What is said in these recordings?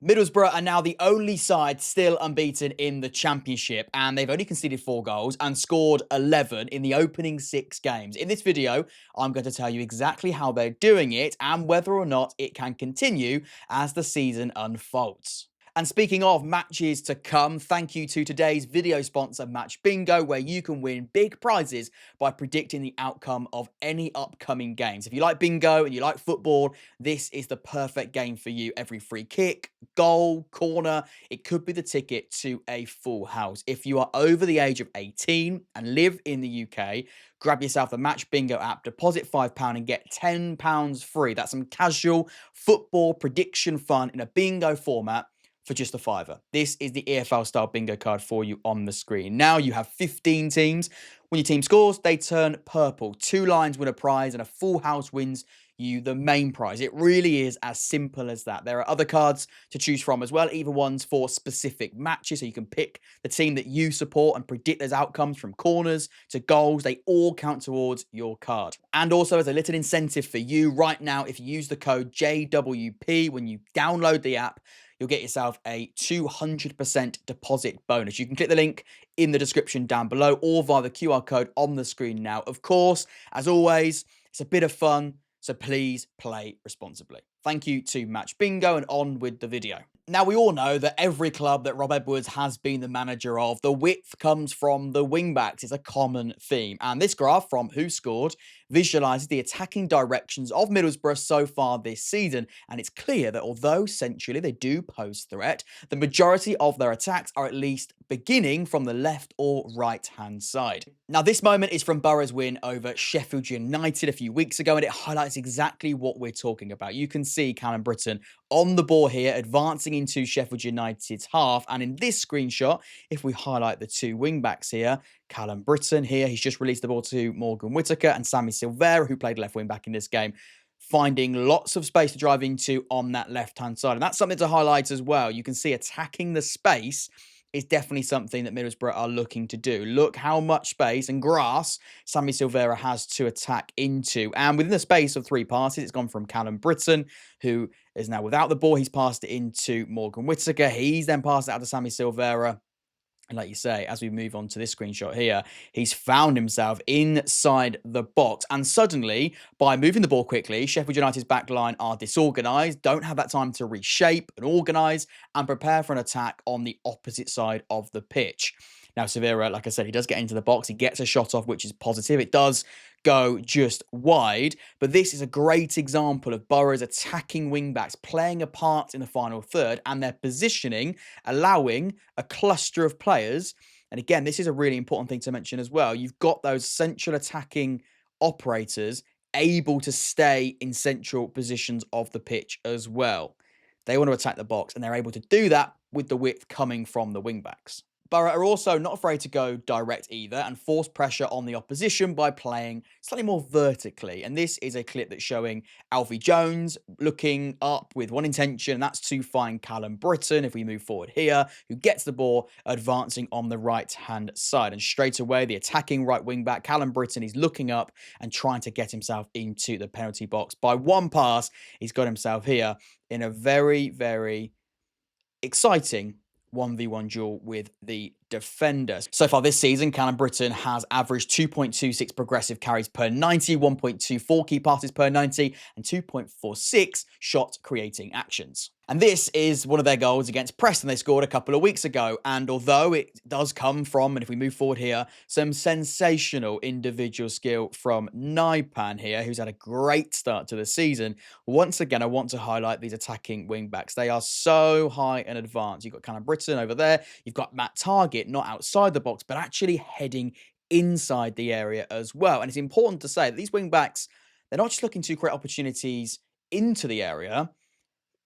Middlesbrough are now the only side still unbeaten in the Championship, and they've only conceded 4 goals and scored 11 in the opening 6 games. In this video, I'm going to tell you exactly how they're doing it and whether or not it can continue as the season unfolds. And speaking of matches to come, thank you to today's video sponsor, Match Bingo, where you can win big prizes by predicting the outcome of any upcoming games. If you like bingo and you like football, this is the perfect game for you. Every free kick, goal, corner, it could be the ticket to a full house. If you are over the age of 18 and live in the UK, grab yourself the Match Bingo app, deposit £5 and get £10 free. That's some casual football prediction fun in a bingo format for just a fiver. This is the EFL style bingo card for you on the screen. Now you have 15 teams. When your team scores, they turn purple. 2 lines win a prize and a full house wins you the main prize. It really is as simple as that. There are other cards to choose from as well, even ones for specific matches, so you can pick the team that you support and predict those outcomes from corners to goals. They all count towards your card. And also as a little incentive for you right now, if you use the code JWP when you download the app, you'll get yourself a 200% deposit bonus. You can click the link in the description down below or via the QR code on the screen now. Of course, as always, it's a bit of fun, so please play responsibly. Thank you to Match Bingo, and on with the video. Now, we all know that every club that Rob Edwards has been the manager of, the width comes from the wingbacks. It's a common theme. And this graph from Who Scored visualises the attacking directions of Middlesbrough so far this season. And it's clear that although centrally they do pose threat, the majority of their attacks are at least beginning from the left or right-hand side. Now, this moment is from Borough's win over Sheffield United a few weeks ago, and it highlights exactly what we're talking about. You can see Callum Britton on the ball here, advancing into Sheffield United's half. And in this screenshot, if we highlight the 2 wing-backs here, Callum Britton here, he's just released the ball to Morgan Whittaker, and Sammy Silvera, who played left wing-back in this game, finding lots of space to drive into on that left-hand side. And that's something to highlight as well. You can see attacking the space is definitely something that Middlesbrough are looking to do. Look how much space and grass Sammy Silvera has to attack into. And within the space of 3 passes, it's gone from Callum Britton, who is now without the ball. He's passed it into Morgan Whittaker. He's then passed it out to Sammy Silvera. And like you say, as we move on to this screenshot here, he's found himself inside the box. And suddenly, by moving the ball quickly, Sheffield United's back line are disorganised, don't have that time to reshape and organise and prepare for an attack on the opposite side of the pitch. Now, Severa, like I said, he does get into the box. He gets a shot off, which is positive. It does go just wide. But this is a great example of Borough's attacking wing-backs playing a part in the final third, and their positioning, allowing a cluster of players. And again, this is a really important thing to mention as well. You've got those central attacking operators able to stay in central positions of the pitch as well. They want to attack the box, and they're able to do that with the width coming from the wing-backs. Boro are also not afraid to go direct either and force pressure on the opposition by playing slightly more vertically. And this is a clip that's showing Alfie Jones looking up with one intention, and that's to find Callum Britton, if we move forward here, who gets the ball advancing on the right-hand side. And straight away, the attacking right wing-back, Callum Britton, is looking up and trying to get himself into the penalty box. By one pass, he's got himself here in a very, very exciting 1v1 duel with the defenders. So far this season, Callum Britton has averaged 2.26 progressive carries per 90, 1.24 key passes per 90, and 2.46 shot creating actions. And this is one of their goals against Preston they scored a couple of weeks ago. And although it does come from, and if we move forward here, some sensational individual skill from Naipan here, who's had a great start to the season. Once again, I want to highlight these attacking wing-backs. They are so high and advanced. You've got Callum Britton over there. You've got Matt Target, not outside the box, but actually heading inside the area as well. And it's important to say that these wing-backs, they're not just looking to create opportunities into the area,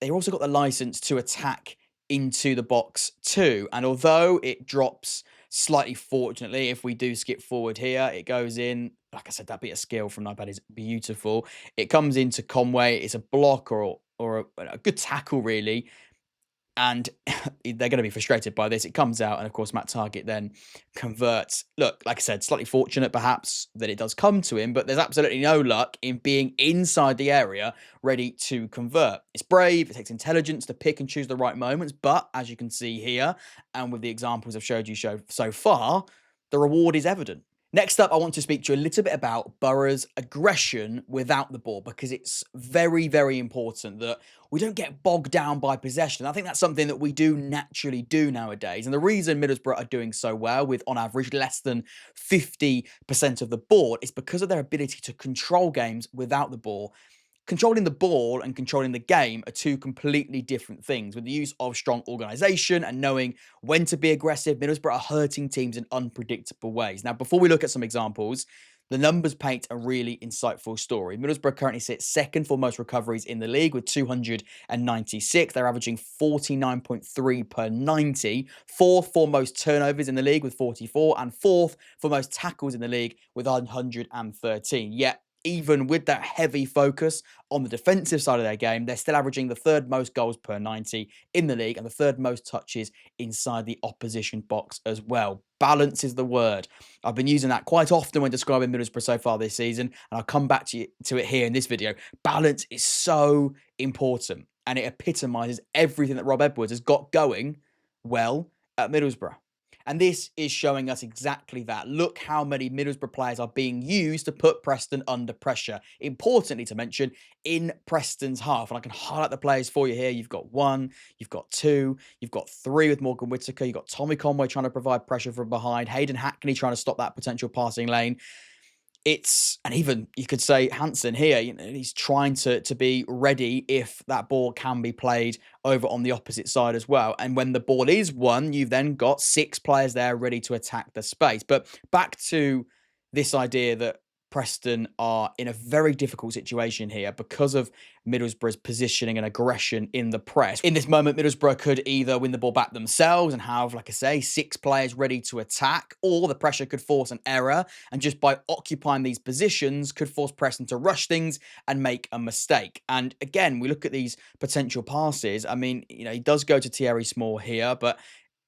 they've also got the license to attack into the box too. And although it drops slightly, fortunately, if we do skip forward here, it goes in. Like I said, that bit of skill from Naipan is beautiful. It comes into Conway. It's a block or a good tackle, really. And they're going to be frustrated by this. It comes out, and of course, Matt Targett then converts. Look, like I said, slightly fortunate perhaps that it does come to him, but there's absolutely no luck in being inside the area ready to convert. It's brave, it takes intelligence to pick and choose the right moments, but as you can see here, and with the examples I've showed you so far, the reward is evident. Next up, I want to speak to you a little bit about Boro's aggression without the ball, because it's very, very important that we don't get bogged down by possession. I think that's something that we do naturally do nowadays. And the reason Middlesbrough are doing so well with, on average, less than 50% of the board is because of their ability to control games without the ball. Controlling the ball and controlling the game are two completely different things. With the use of strong organisation and knowing when to be aggressive, Middlesbrough are hurting teams in unpredictable ways. Now, before we look at some examples, the numbers paint a really insightful story. Middlesbrough currently sits second for most recoveries in the league with 296. They're averaging 49.3 per 90. Fourth for most turnovers in the league with 44. And fourth for most tackles in the league with 113. Yet, even with that heavy focus on the defensive side of their game, they're still averaging the third most goals per 90 in the league and the third most touches inside the opposition box as well. Balance is the word. I've been using that quite often when describing Middlesbrough so far this season, and I'll come back to it here in this video. Balance is so important, and it epitomises everything that Rob Edwards has got going well at Middlesbrough. And this is showing us exactly that. Look how many Middlesbrough players are being used to put Preston under pressure. Importantly to mention, in Preston's half. And I can highlight the players for you here. You've got 1, you've got 2, you've got 3 with Morgan Whittaker. You've got Tommy Conway trying to provide pressure from behind. Hayden Hackney trying to stop that potential passing lane. And even you could say Hansen here, he's trying to be ready if that ball can be played over on the opposite side as well. And when the ball is won, you've then got 6 players there ready to attack the space. But back to this idea that Preston are in a very difficult situation here because of Middlesbrough's positioning and aggression in the press. In this moment, Middlesbrough could either win the ball back themselves and have, like I say, 6 players ready to attack, or the pressure could force an error, and just by occupying these positions could force Preston to rush things and make a mistake. And again, we look at these potential passes. I mean, he does go to Thierry Small here, but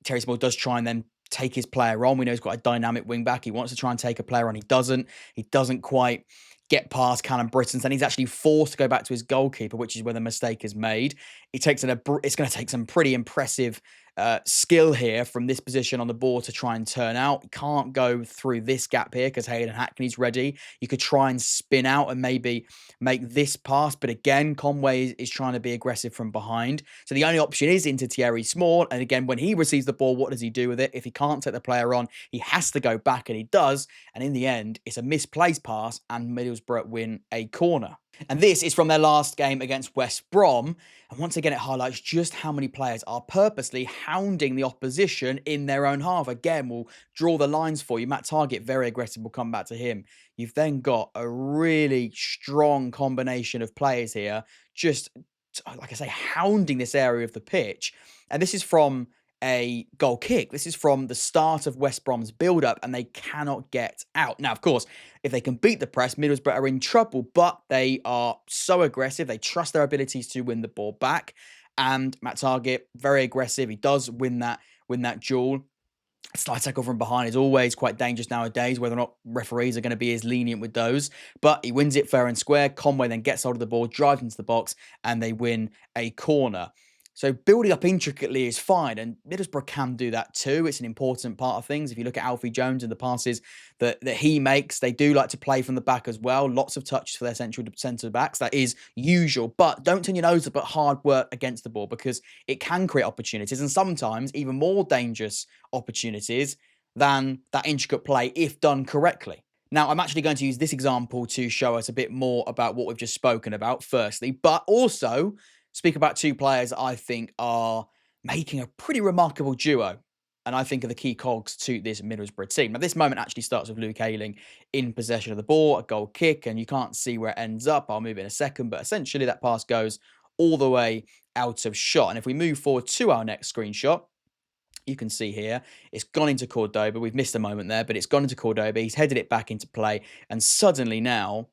Thierry Small does try and then take his player on. We know he's got a dynamic wing back. He wants to try and take a player on. He doesn't quite get past Callum Britton. And he's actually forced to go back to his goalkeeper, which is where the mistake is made. It's going to take some pretty impressive skill here from this position on the ball to try and turn out. You can't go through this gap here because Hayden Hackney's ready. You could try and spin out and maybe make this pass, but again, Conway is trying to be aggressive from behind. So the only option is into Thierry Small. And again, when he receives the ball, what does he do with it? If he can't take the player on, he has to go back, and he does. And in the end, it's a misplaced pass, and Middlesbrough win a corner. And this is from their last game against West Brom. And once again, it highlights just how many players are purposely hounding the opposition in their own half. Again, we'll draw the lines for you. Matt Targett, very aggressive. We'll come back to him. You've then got a really strong combination of players here, just, like I say, hounding this area of the pitch. And this is from a goal kick. This is from the start of West Brom's build-up, and they cannot get out. Now, of course, if they can beat the press, Middlesbrough are in trouble, but they are so aggressive. They trust their abilities to win the ball back. And Matt Targett, very aggressive. He does win that duel. Slide tackle from behind is always quite dangerous nowadays, whether or not referees are going to be as lenient with those. But he wins it fair and square. Conway then gets hold of the ball, drives into the box, and they win a corner. So building up intricately is fine, and Middlesbrough can do that too. It's an important part of things. If you look at Alfie Jones and the passes that he makes, they do like to play from the back as well. Lots of touches for their centre backs. That is usual, but don't turn your nose up at hard work against the ball, because it can create opportunities, and sometimes even more dangerous opportunities than that intricate play if done correctly. Now, I'm actually going to use this example to show us a bit more about what we've just spoken about, firstly, but also speak about 2 players I think are making a pretty remarkable duo, and I think are the key cogs to this Middlesbrough team. Now, this moment actually starts with Luke Ayling in possession of the ball, a goal kick, and you can't see where it ends up. I'll move in a second, but essentially that pass goes all the way out of shot. And if we move forward to our next screenshot, you can see here, it's gone into Cordoba. We've missed a moment there, but it's gone into Cordoba. He's headed it back into play, and suddenly now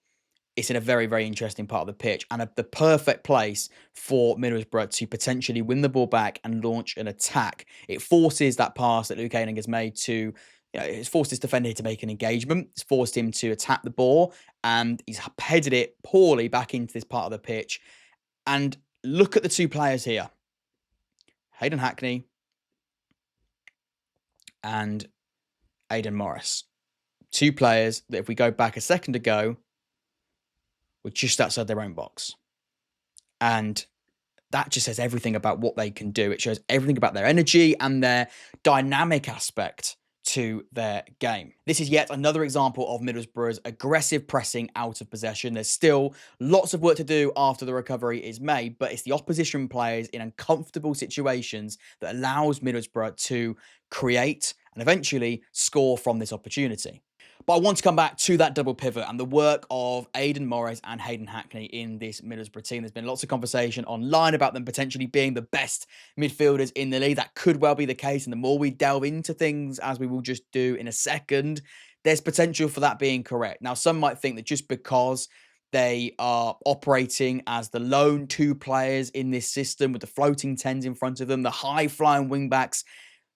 it's in a very, very interesting part of the pitch and the perfect place for Middlesbrough to potentially win the ball back and launch an attack. It forces that pass that Luke Ayling has made to, it's forced his defender to make an engagement. It's forced him to attack the ball, and he's headed it poorly back into this part of the pitch. And look at the two players here, Hayden Hackney and Aidan Morris. Two players that, if we go back a second ago, were just outside their own box. And that just says everything about what they can do. It shows everything about their energy and their dynamic aspect to their game. This is yet another example of Middlesbrough's aggressive pressing out of possession. There's still lots of work to do after the recovery is made, but it's the opposition players in uncomfortable situations that allows Middlesbrough to create and eventually score from this opportunity. But I want to come back to that double pivot and the work of Aidan Morris and Hayden Hackney in this Middlesbrough team. There's been lots of conversation online about them potentially being the best midfielders in the league. That could well be the case. And the more we delve into things, as we will just do in a second, there's potential for that being correct. Now, some might think that just because they are operating as the lone two players in this system with the floating tens in front of them, the high-flying wing-backs,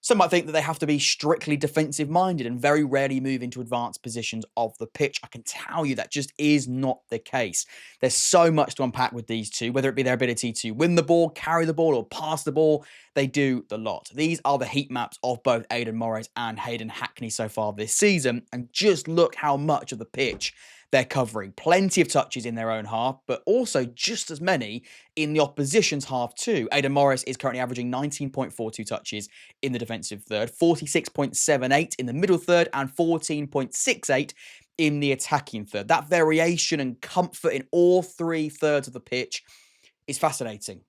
some might think that they have to be strictly defensive-minded and very rarely move into advanced positions of the pitch. I can tell you that just is not the case. There's so much to unpack with these two, whether it be their ability to win the ball, carry the ball, or pass the ball. They do the lot. These are the heat maps of both Aidan Morris and Hayden Hackney so far this season, and just look how much of the pitch they're covering. Plenty of touches in their own half, but also just as many in the opposition's half too. Aidan Morris is currently averaging 19.42 touches in the defensive third, 46.78 in the middle third, and 14.68 in the attacking third. That variation and comfort in all three thirds of the pitch is fascinating.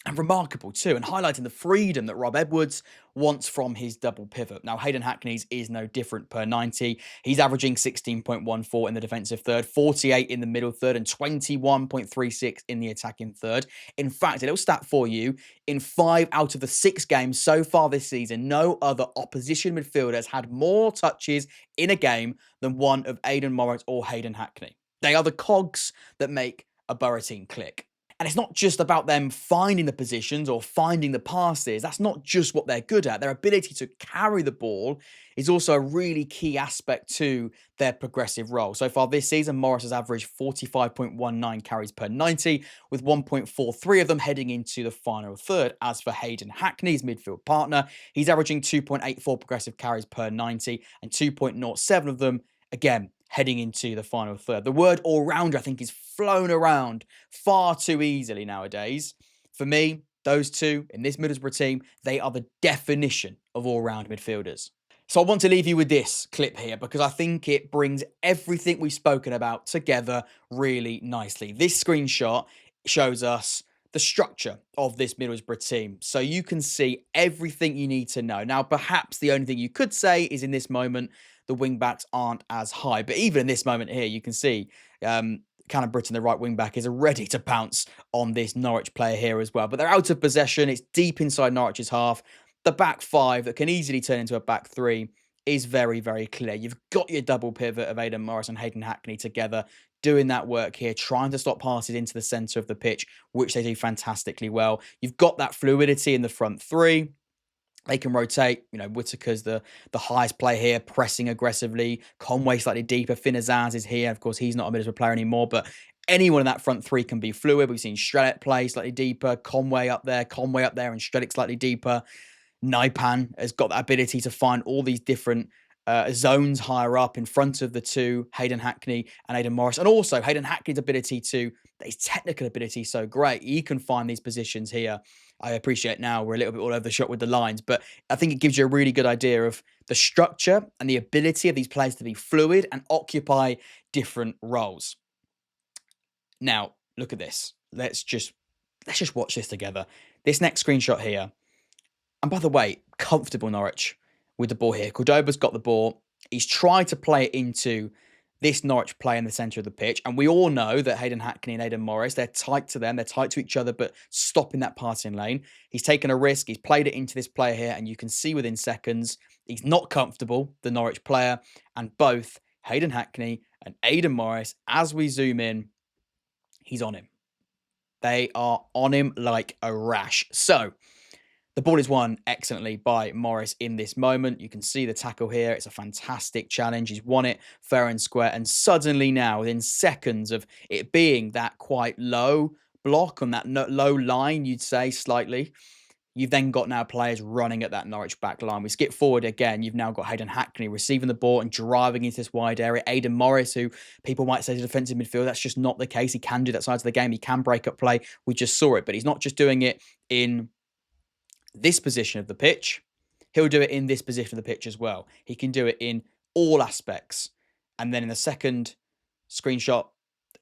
And remarkable too, and highlighting the freedom that Rob Edwards wants from his double pivot. Now, Hayden Hackney's is no different per 90. He's averaging 16.14 in the defensive third, 48 in the middle third, and 21.36 in the attacking third. In fact, a little stat for you, in 5 out of the 6 games so far this season, no other opposition midfielder has had more touches in a game than one of Aidan Morris or Hayden Hackney. They are the cogs that make a Boro team click. And it's not just about them finding the positions or finding the passes. That's not just what they're good at. Their ability to carry the ball is also a really key aspect to their progressive role. So far this season, Morris has averaged 45.19 carries per 90, with 1.43 of them heading into the final third. As for Hayden Hackney's midfield partner, he's averaging 2.84 progressive carries per 90 and 2.07 of them, again, heading into the final third. The word all-rounder, I think, is flown around far too easily nowadays. For me, those two in this Middlesbrough team, they are the definition of all-round midfielders. So I want to leave you with this clip here because I think it brings everything we've spoken about together really nicely. This screenshot shows us the structure of this Middlesbrough team, so you can see everything you need to know. Now, perhaps the only thing you could say is in this moment, the wing-backs aren't as high. But even in this moment here, you can see Callum Britton, the right wing-back, is ready to pounce on this Norwich player here as well. But they're out of possession. It's deep inside Norwich's half. The back five that can easily turn into a back three is very, very clear. You've got your double pivot of Aidan Morris and Hayden Hackney together, doing that work here, trying to stop passes into the centre of the pitch, which they do fantastically well. You've got that fluidity in the front three. They can rotate. Whittaker's the highest player here, pressing aggressively. Conway slightly deeper. Finazaz is here. Of course, he's not a Middlesbrough player anymore, but anyone in that front three can be fluid. We've seen Strelec play slightly deeper. Conway up there, and Strelec slightly deeper. Naipan has got that ability to find all these different zones higher up in front of the two, Hayden Hackney and Aidan Morris. And also Hayden Hackney's ability his technical ability is so great. He can find these positions here. I appreciate now we're a little bit all over the shop with the lines, but I think it gives you a really good idea of the structure and the ability of these players to be fluid and occupy different roles. Now, look at this. Let's just watch this together. This next screenshot here. And by the way, comfortable Norwich with the ball here. Cordoba's got the ball. He's tried to play it into this Norwich play in the centre of the pitch. And we all know that Hayden Hackney and Aidan Morris, they're tight to them. They're tight to each other, but stopping that passing lane. He's taken a risk. He's played it into this player here. And you can see within seconds, he's not comfortable, the Norwich player. And both Hayden Hackney And Aidan Morris, as we zoom in, he's on him. They are on him like a rash. So the ball is won excellently by Morris in this moment. You can see the tackle here. It's a fantastic challenge. He's won it fair and square. And suddenly now, within seconds of it being that quite low block on that low line, you'd say slightly, you've then got now players running at that Norwich back line. We skip forward again. You've now got Hayden Hackney receiving the ball and driving into this wide area. Aidan Morris, who people might say is a defensive midfielder. That's just not the case. He can do that side of the game. He can break up play. We just saw it. But he's not just doing it in this position of the pitch. He'll do it in this position of the pitch as well. He can do it in all aspects. And then in the second screenshot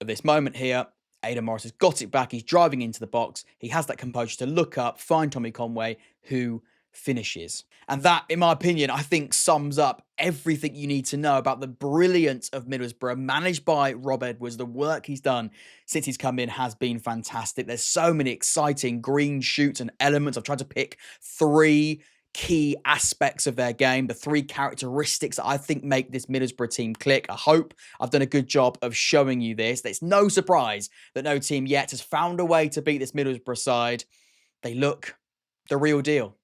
of this moment here, Aidan Morris has got it back. He's driving into the box. He has that composure to look up, find Tommy Conway, who finishes. And that, in my opinion, I think sums up everything you need to know about the brilliance of Middlesbrough, managed by Rob Edwards. The work he's done since he's come in has been fantastic. There's so many exciting green shoots and elements. I've tried to pick 3 key aspects of their game, the 3 characteristics that I think make this Middlesbrough team click. I hope I've done a good job of showing you this. It's no surprise that no team yet has found a way to beat this Middlesbrough side. They look the real deal.